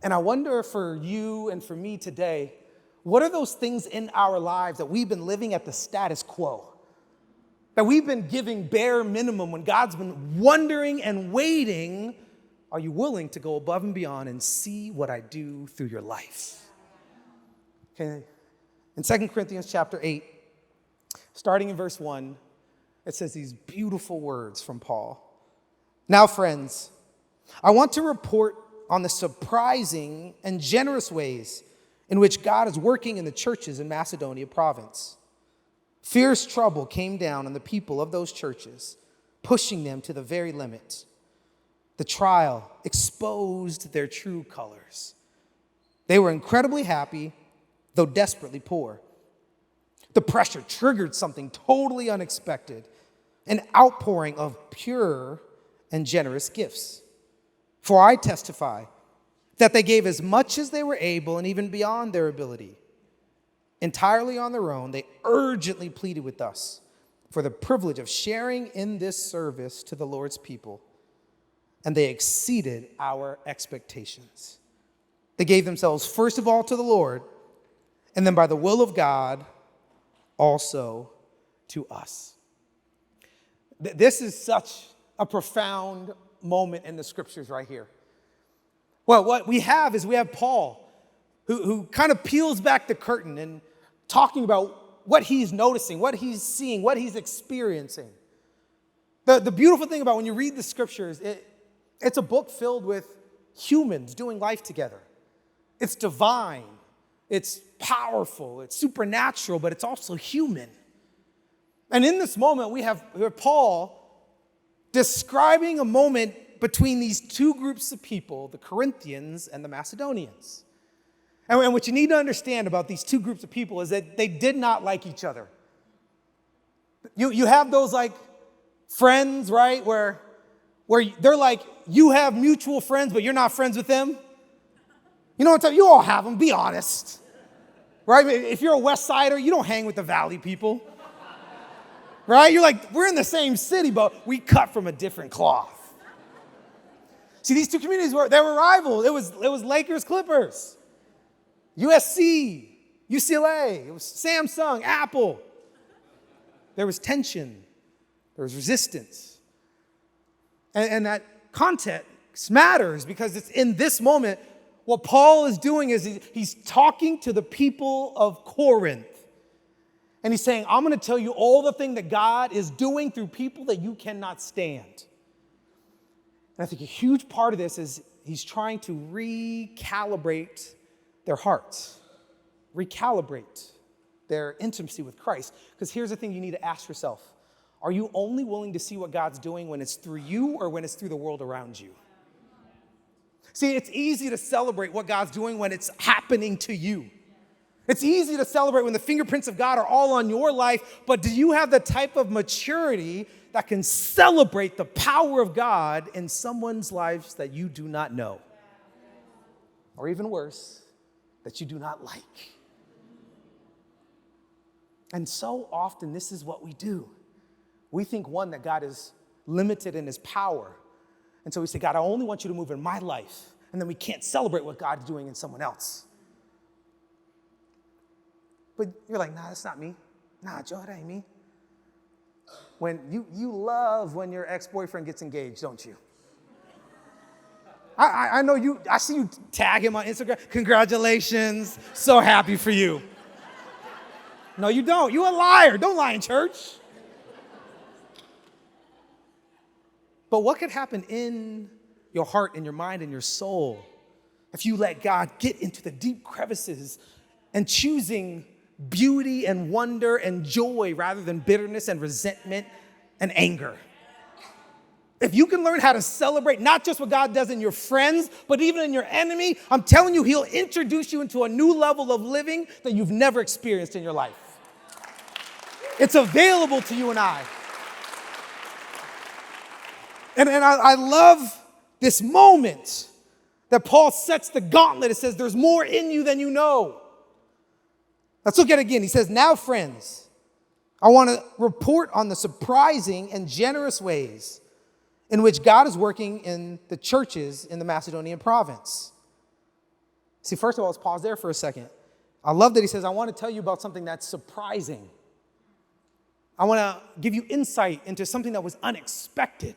And I wonder for you and for me today, what are those things in our lives that we've been living at the status quo? That we've been giving bare minimum when God's been wondering and waiting. Are you willing to go above and beyond and see what I do through your life? Okay. In 2 Corinthians chapter 8, starting in verse 1, it says these beautiful words from Paul. Now, friends, I want to report on the surprising and generous ways in which God is working in the churches in Macedonia province. Fierce trouble came down on the people of those churches, pushing them to the very limit. The trial exposed their true colors. They were incredibly happy, though desperately poor. The pressure triggered something totally unexpected, an outpouring of pure and generous gifts. For I testify that they gave as much as they were able and even beyond their ability. Entirely on their own, they urgently pleaded with us for the privilege of sharing in this service to the Lord's people, and they exceeded our expectations. They gave themselves first of all to the Lord, and then by the will of God, also to us. This is such a profound moment in the scriptures right here. Well, what we have is we have Paul, who kind of peels back the curtain and talking about what he's noticing, what he's seeing, what he's experiencing. The beautiful thing about when you read the scriptures, it's a book filled with humans doing life together. It's divine, it's powerful, it's supernatural, but it's also human. And in this moment, we have Paul describing a moment between these two groups of people, the Corinthians and the Macedonians. And what you need to understand about these two groups of people is that they did not like each other. You have those like friends, right, where they're like, you have mutual friends, but you're not friends with them. You know what I'm talking about? You all have them, be honest. Right? If you're a West Sider, you don't hang with the Valley people. Right? You're like, we're in the same city, but we cut from a different cloth. See, these two communities were rivals. It was Lakers, Clippers, USC, UCLA, it was Samsung, Apple. There was tension. There was resistance. And that context matters because it's in this moment what Paul is doing is he's talking to the people of Corinth. And he's saying, I'm going to tell you all the thing that God is doing through people that you cannot stand. And I think a huge part of this is he's trying to recalibrate their hearts, recalibrate their intimacy with Christ. Because here's the thing you need to ask yourself. Are you only willing to see what God's doing when it's through you or when it's through the world around you? See, it's easy to celebrate what God's doing when it's happening to you. It's easy to celebrate when the fingerprints of God are all on your life, but do you have the type of maturity that can celebrate the power of God in someone's lives that you do not know? Or even worse, that you do not like. And so often, this is what we do. We think, one, that God is limited in his power. And so we say, God, I only want you to move in my life. And then we can't celebrate what God's doing in someone else. But you're like, nah, that's not me. Nah, Joe, that ain't me. When you love when your ex-boyfriend gets engaged, don't you? I know you, I see you tag him on Instagram. Congratulations, so happy for you. No, you don't. You a liar. Don't lie in church. But what could happen in your heart and your mind and your soul if you let God get into the deep crevices and choosing beauty and wonder and joy rather than bitterness and resentment and anger? If you can learn how to celebrate not just what God does in your friends, but even in your enemy, I'm telling you, he'll introduce you into a new level of living that you've never experienced in your life. It's available to you and I. And I love this moment that Paul sets the gauntlet. It says, there's more in you than you know. Let's look at it again. He says, now, friends, I want to report on the surprising and generous ways in which God is working in the churches in the Macedonian province. See, first of all, let's pause there for a second. I love that he says, I want to tell you about something that's surprising. I want to give you insight into something that was unexpected.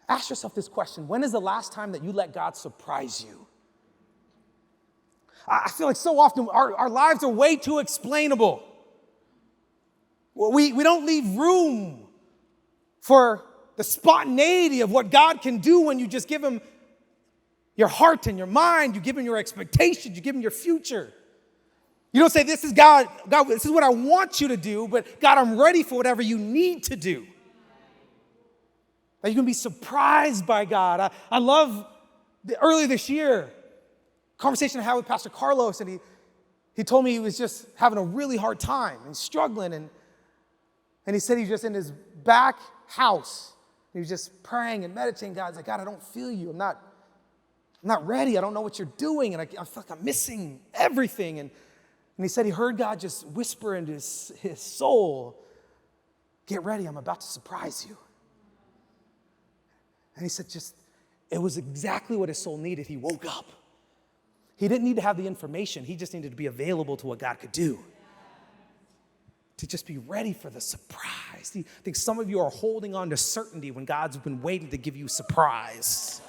Ask yourself this question. When is the last time that you let God surprise you? I feel like so often our lives are way too explainable. We don't leave room for the spontaneity of what God can do when you just give him your heart and your mind, you give him your expectations, you give him your future. You don't say, this is God, this is what I want you to do, but God, I'm ready for whatever you need to do. That you can be surprised by God. I love earlier this year, conversation I had with Pastor Carlos, and he told me he was just having a really hard time and struggling, and he said he's just in his back house. He was just praying and meditating. God's like, God, I don't feel you. I'm not ready. I don't know what you're doing, and I feel like I'm missing everything. And he said he heard God just whisper into his soul, get ready, I'm about to surprise you. And he said it was exactly what his soul needed. He woke up. He didn't need to have the information. He just needed to be available to what God could do. To just be ready for the surprise. I think some of you are holding on to certainty when God's been waiting to give you surprise.